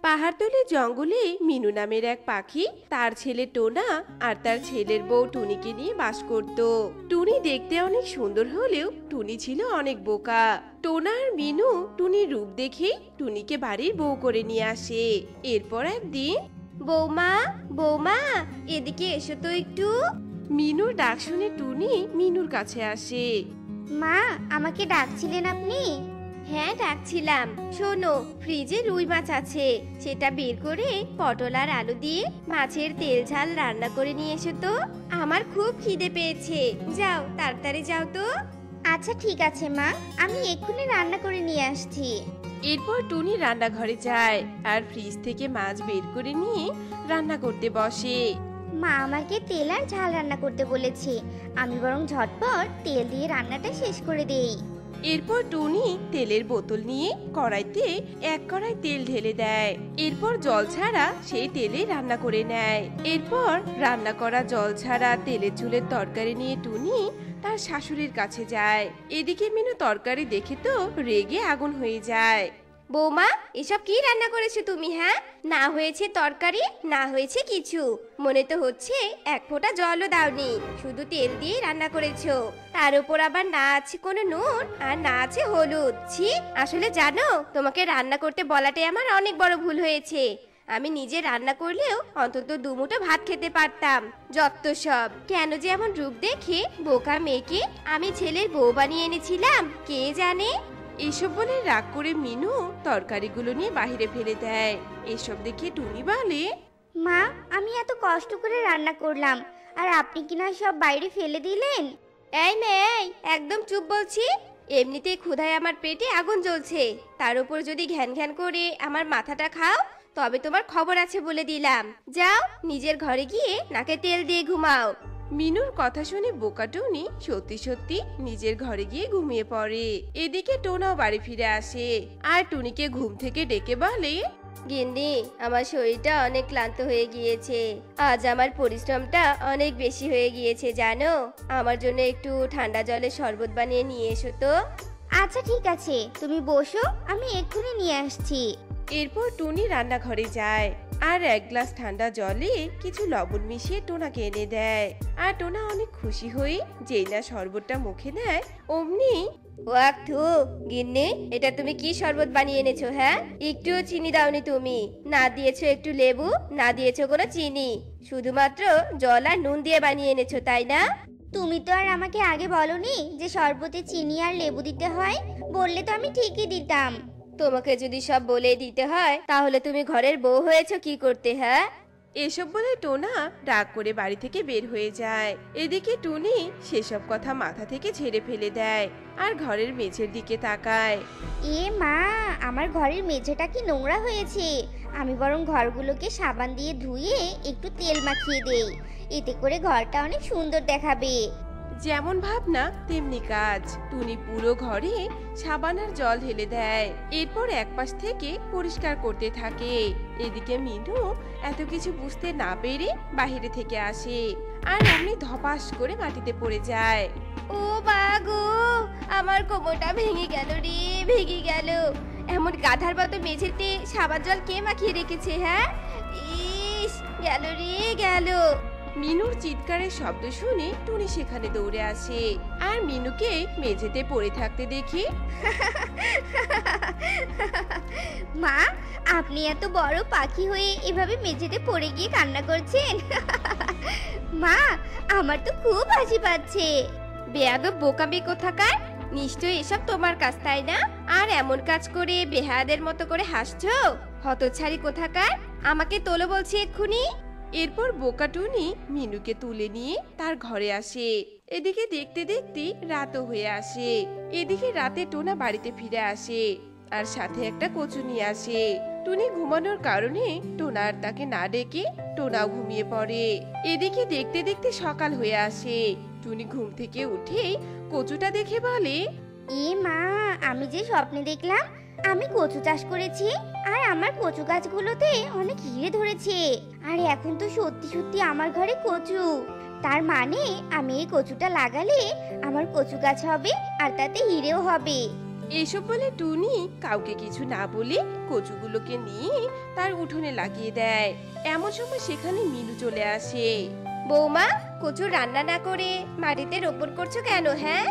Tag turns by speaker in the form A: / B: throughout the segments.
A: পাহাড়তলি জঙ্গলে মিনু নামের এক পাখি তার ছেলে টোনা আর তার ছেলের বউ টুনিকে নিয়ে বাস করত। টুনি দেখতে অনেক সুন্দর হলেও টুনি ছিল অনেক বোকা। টোনা আর মিনু টুনির রূপ দেখেই টুনিকে বাড়ির বউ করে নিয়ে আসে। এরপর একদিন, বৌমা বৌমা এদিকে এসো তো একটু। মিনুর ডাক শুনে টুনি মিনুর কাছে আসে।
B: মা, আমাকে ডাকছিলেন আপনি?
A: হ্যাঁ ডাকছিলাম। শোনো, ফ্রিজে রুই মাছ আছে, সেটা বের করে পটল আর আলু দিয়ে মাছের তেল ঝাল রান্না করে নিয়ে এসো তো। আমার খুব খিদে পেয়েছে, যাও তাড়াতাড়ি যাও তো।
B: আচ্ছা ঠিক আছে মা, আমি এক্ষুনি রান্না করে নিয়ে আসছি।
A: এরপর টুনি রান্নাঘরে যায় আর ফ্রিজ থেকে মাছ বের করে নিয়ে রান্না করতে বসে।
B: মা আমাকে তেল আর ঝাল রান্না করতে বলেছে, আমি বরং ঝটপট তেল দিয়ে রান্নাটা শেষ করে দেই।
A: এরপর টুনি তেলের বোতল নিয়ে কড়াইতে এক কড়াই তেল ঢেলে দেয়। এরপর জল ছাড়া সেই তেলে রান্না করে নেয়। এরপর রান্না করা জল ছাড়া তেলের ঝোলের তরকারি নিয়ে টুনি তার শাশুড়ির কাছে যায়। এদিকে মিনু তরকারি দেখে তো রেগে আগুন হয়ে যায়। বৌমা, এসব কি রান্না করেছো তুমি? হ্যাঁ, না হয়েছে তরকারি, না হয়েছে কিছু, মনে তো হচ্ছে এক ফোঁটা জলও দাওনি, শুধু তেল দিয়ে রান্না করেছো। তার উপর আবার না আছে কোনো নুন আর না আছে হলুদ। ছি, আসলে জানো, তোমাকে রান্না করতে বলাটাই আমার অনেক বড় ভুল হয়েছে। আমি নিজে রান্না করলেও অন্তত দুমুঠো ভাত খেতে পারতাম। যত সব, কেন যে এমন রূপ দেখে বোকা মেয়েকে আমি ছেলের বউ বানিয়ে এনেছিলাম কে জানে। এসব বলে রাগ করে মিনু তরকারিগুলো নিয়ে বাইরে ফেলে দেয়। এসব দেখে টুনি বলে,
B: মা, আমি এত কষ্ট করে রান্না করলাম আর আপনি কিনা সব বাইরে ফেলে দিলেন।
A: এই মেয়ে, একদম চুপ বলছি। এমনিতেই ক্ষুধায় আমার পেটে আগুন জ্বলছে, তার উপর যদি ঘ্যান ঘ্যান করে আমার মাথাটা খাও তবে তোমার খবর আছে বলে দিলাম। যাও নিজের ঘরে গিয়ে নাকে তেল দিয়ে ঘুমাও। মিনুর কথা শুনে বোকা টুনি সত্যি সত্যি নিজের ঘরে গিয়ে ঘুমিয়ে পড়ে। এদিকে টোনাও বাড়ি ফিরে আসে আর টুনিকে ঘুম থেকে ডেকে বলে, গিন্নি, আমার শরীরটা অনেক ক্লান্ত হয়ে গিয়েছে, আজ আমার পরিশ্রমটা অনেক বেশি হয়ে গিয়েছে জানো। আমার জন্য একটু ঠান্ডা জলের শরবত বানিয়ে নিয়ে এসো তো।
B: আচ্ছা ঠিক আছে, তুমি বসো, আমি এক্ষুনি নিয়ে আসছি।
A: এরপর টুনি রান্নাঘরে যায় আর এক গ্লাস ঠান্ডা জলে কিছু লবণ মিশিয়ে টোনাকে এনে দেয়। আর টোনা অনেক খুশি হয়ে যেই না শরবতটা মুখে নেয় অমনি, ওয়াক থু, গিন্নি, এটা তুমি কি শরবত বানিয়ে এনেছো? হ্যাঁ, একটু চিনি দাওনি তুমি, না দিয়েছো একটু লেবু, না দিয়েছো কোনো চিনি, শুধুমাত্র জল আর নুন দিয়ে বানিয়ে এনেছো তাই না?
B: তুমি তো আর আমাকে আগে বলনি যে শরবতে চিনি আর লেবু দিতে হয়, বললে তো আমি ঠিকই দিতাম।
A: তোমাকে যদি সব বলে দিতে হয় তাহলে তুমি ঘরের বউ হয়েছো কি করতে? হ্যাঁ, এসব বলে টোনা রাগ করে বাড়ি থেকে বের হয়ে যায়। এদিকে টুনি সেসব কথা মাথা থেকে ঝেড়ে ফেলে দেয় আর ঘরের মেঝের দিকে তাকায়।
B: এ মা, আমার ঘরের মেঝেটা কি নোংরা হয়েছে, আমি বরং ঘরগুলোকে সাবান দিয়ে ধুয়ে একটু তেল মাখিয়ে দেই, এতে করে ঘরটা অনেক সুন্দর দেখাবে।
A: যেমন ভাবনা তেমনি কাজ। টুনি পুরো ঘরে সাবান আর জল ঢেলে দেয়, এরপর একপাশ থেকে পরিষ্কার করতে থাকে। এদিকে মিনু এত কিছু বুঝতে না পেরে বাহিরে থেকে আসে আর অমনি ধপাস করে মাটিতে পড়ে যায়। ও বাগো, আমার কোমরটা ভেঙে গেল রে, ভেঙে গেল। এমন গাধার মতো মেঝেতে সাবান জল কে মাখিয়ে রেখেছে? হ্যাঁ, ইস, গেল রে গেল। মিনুর চিৎকারের শব্দ শুনে টুনি সেখানে দৌড়ে আসে আর মিনুকে মেঝেতে পড়ে থাকতে দেখে,
B: মা, আপনি এত বড় পাখি হয়ে এভাবে মেঝেতে পড়ে গিয়ে কান্না করছেন? মা, আমার তো খুব হাসি পাচ্ছে।
A: বেয়াদব বোকামি কোথাকার, নিশ্চয়ই এসব তোমার কাজ তাই না? আর এমন কাজ করে বেহায়াদের মতো করে হাসছো, হতচ্ছাড়ি কোথাকার। আমাকে তোলো বলছি এক্ষুনি। এরপর বোকা টুনি মিনুকে তুলে নিয়ে তার ঘরে আসে। এদিকে দেখতে দেখতে রাতও হয়ে আসে। এদিকে রাতে টোনা বাড়িতে ফিরে আসে আর সাথে একটা কচু নিয়ে আসে। টুনি ঘুমানোর কারণে টোনা আর তাকে না ডেকে টোনাও ঘুমিয়ে পড়ে। এদিকে দেখতে দেখতে সকাল হয়ে আসে। টুনি ঘুম থেকে উঠে কচুটা দেখে বলে,
B: এ মা, আমি যে স্বপ্নে দেখলাম আমি কচু চাষ করেছি আর আমার কচু গাছগুলোতে অনেক হিরে ধরেছে, আর এখন তো সত্যি সত্যি আমার ঘরে কচু। তার মানে আমি এই কচুটা লাগালে আমার কচু গাছ হবে আর তাতে হিরেও হবে।
A: এসব বলে টুনি কাউকে কিছু না বলে কচুগুলোকে নিয়ে তার উঠোনে লাগিয়ে দেয়। এমন সময় সেখানে মিনু চলে আসে। বৌমা, কচু রান্না না করে মাটিতে রোপণ করছো কেন? হ্যাঁ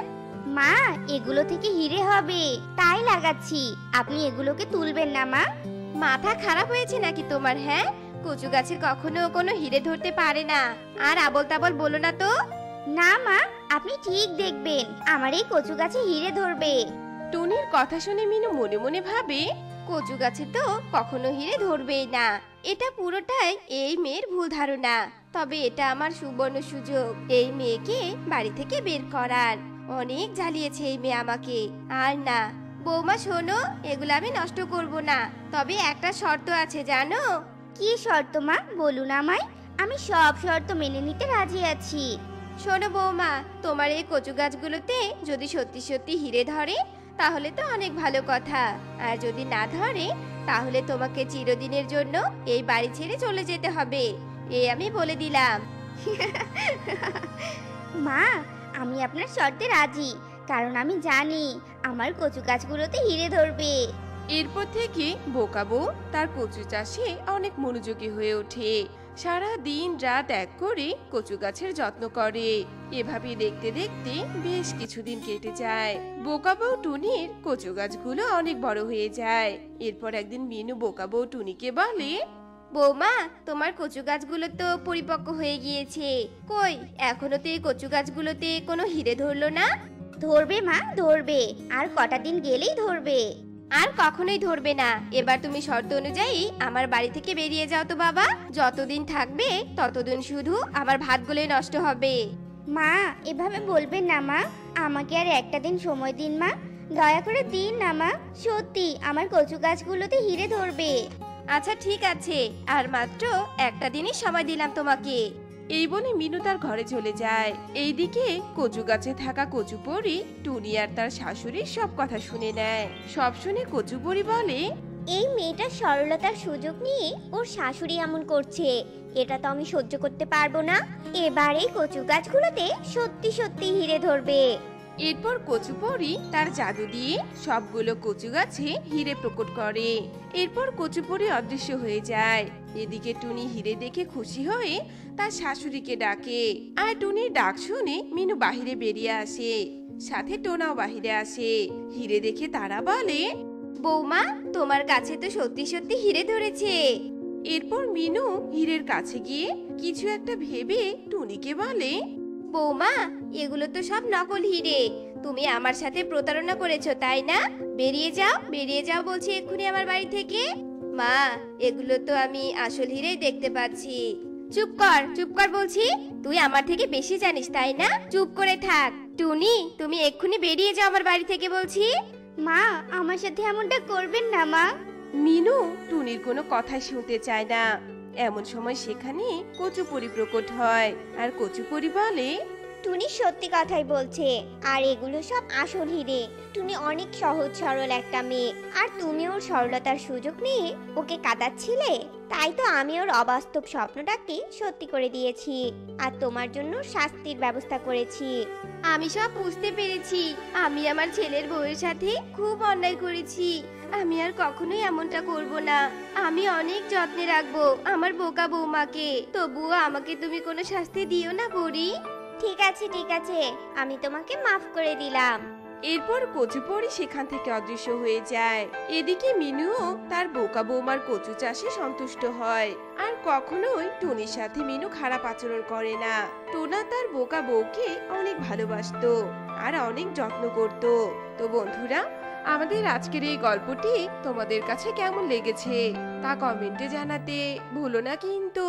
B: মা, এগুলো থেকে হিরে হবে তাই লাগাচ্ছি। আপনি এগুলোকে তুলবেন না মা।
A: মাথা খারাপ হয়েছে নাকি তোমার? হ্যাঁ, কচু গাছের কখনো কোনো হিরে ধরতে পারে না। আর আবল তাবল বলো না তো।
B: না মা, আপনি ঠিক দেখবেন আমার এই কচু গাছে হিরে ধরবে।
A: টুনির কথা শুনে মিনু মনে মনে ভাবে, কচু গাছে তো কখনো হিরে ধরবেই না। এটা পুরোটাই এই মেয়ের ভুল ধারণা। তবে এটা আমার সুবর্ণ সুযোগ এই মেয়েকে বাড়ি থেকে বের করার। অনেক জ্বালিয়েছে এই মেয়ে আমাকে। আর না বৌমা, শোনো, এগুলো আমি নষ্ট করব না। তবে একটা শর্ত আছে, জানো?
B: কি শর্ত মা, বলুন আমায়। আমি সব শর্ত মেনে নিতে রাজি আছি।
A: শোনো বৌমা, তোমার এই কচু গাছগুলোতে যদি সত্যি সত্যি হিরে ধরে তাহলে তো অনেক ভালো কথা। আর যদি না ধরে তাহলে তোমাকে চিরদিনের জন্য এই বাড়ি ছেড়ে চলে যেতে হবে। এই আমি বলে দিলাম।
B: মা, আমি আপনার শর্তে রাজি, কারণ আমি জানি আমার কচু গাছগুলোতে হিরে ধরবে।
A: এরপর থেকে বোকা বউ তার কচু চাষে অনেক মনোযোগী হয়ে ওঠে। সারা দিন রাত এক করে কচু গাছের যত্ন করে। এভাবে দেখতে দেখতে বেশ কিছুদিন কেটে যায়। বোকা বউ টুনির কচু গাছগুলো অনেক বড় হয়ে যায়। এরপর একদিন মিনু বোকা বউ টুনিকে বলে, বৌমা, তোমার কচু গাছগুলো তো পরিপক্ক হয়ে গিয়েছে। কই, এখনো তো এই কচু গাছগুলোতে কোনো হিরে ধরলো না?
B: ধরবে মা, ধরবে। আর কটা দিন গেলেই ধরবে।
A: আর কখনোই ধরবে না। এবার তুমি শর্ত অনুযায়ী আমার বাড়ি থেকে বেরিয়ে যাও তো বাবা। যতদিন থাকবে ততদিন শুধু আমার ভাতগুলোই নষ্ট হবে।
B: মা, এভাবে বলবেন না মা। আমাকে আর একটা দিন সময় দিন মা, দয়া করে দিন না মা। সত্যি আমার কচু গাছগুলোতে হিরে ধরবে।
A: আচ্ছা ঠিক আছে, আর মাত্র একটা দিনই সময় দিলাম তোমাকে। এই বলে মিনু তার ঘরে চলে যায়। এইদিকে কচু গাছে থাকা কচু পরি টুনি আর তার শাশুড়ির সব কথা শুনে নেয়। সব শুনে কচু পরি বলে,
B: এই মেয়েটা সরলতার সুযোগ নিয়ে ওর শাশুড়ি এমন করছে, এটা তো আমি সহ্য করতে পারবো না। এবার এই কচু গাছগুলোতে সত্যি সত্যি হিরে ধরবে।
A: এরপর কচু পরি তার জাদু দিয়ে সবগুলো কচু গাছে হিরে প্রকট করে। এরপর কচু পরি অদৃশ্য হয়ে যায়। এদিকে টুনি হিরে দেখে খুশি হয়ে তার শাশুড়িকে ডাকে। আর টুনির ডাক শুনে মিনু বাহিরে বেরিয়ে আসে, সাথে টোনাও বাহিরে আসে। হিরে দেখে তারা বলে, বৌমা, তোমার কাছে তো সত্যি সত্যি হিরে ধরেছে। এরপর মিনু হীরের কাছে গিয়ে কিছু একটা ভেবে টুনিকে বলে, বৌমা, এগুলো তো সব নকল হিরে। তুমি আমার সাথে প্রতারণা করেছো, তাই না? বেরিয়ে যাও, বেরিয়ে যাও বলছি এক্ষুনি আমার বাড়ি থেকে। মা, এগুলো তো আমি আসল হিরেই দেখতে পাচ্ছি। চুপ কর, চুপ কর বলছি। তুই আমার থেকে বেশি জানিস, তাই না? চুপ করে থাক। টুনি, তুমি এক্ষুনি বেরিয়ে যাও আমার বাড়ি থেকে বলছি।
B: মা, আমার সাথে এমনটা করবেন না মা।
A: মিনু টুনির কোনো কথাই শুনতে চায় না। এমন সময় সেখানে কচুপরি প্রকট হয়। আর কচুপরি বলে,
B: টুনি সত্যি কথাই বলছে, আর এগুলো সব আসল হিরে। টুনি অনেক সহজ সরল একটা মেয়ে, আর তুমি ওর সরলতার সুযোগ নিয়ে ওকে কাঁদাচ্ছিলে। তাই তো আমি ওর অবাস্তব স্বপ্নটাকে সত্যি করে দিয়েছি, আর তোমার জন্য শাস্তির ব্যবস্থা করেছি।
A: আমি সব বুঝতে পেরেছি। আমি আমার ছেলের বউয়ের সাথে খুব অন্যায় করেছি। আমি আর কখনোই এমনটা করব না। আমি অনেক যত্নে রাখবো আমার বোকা বৌমাকে। তবুও আমাকে তুমি কোনো শাস্তি দিও না পরি।
B: ঠিক আছে, ঠিক আছে, আমি তোমাকে মাফ করে দিলাম।
A: এরপর কচুপরি সেখান থেকে অদৃশ্য হয়ে যায়। এদিকে মিনুও তার বোকা বৌমার কচু চাষে সন্তুষ্ট হয়। আর কখনোই টুনির সাথে মিনু খারাপ আচরণ করে না। টোনা তার বোকা বউকে অনেক ভালোবাসতো আর অনেক যত্ন করত। তো বন্ধুরা, আমাদের আজকের এই গল্পটি তোমাদের কাছে কেমন লেগেছে তা কমেন্টে জানাতে ভুলো না কিন্তু।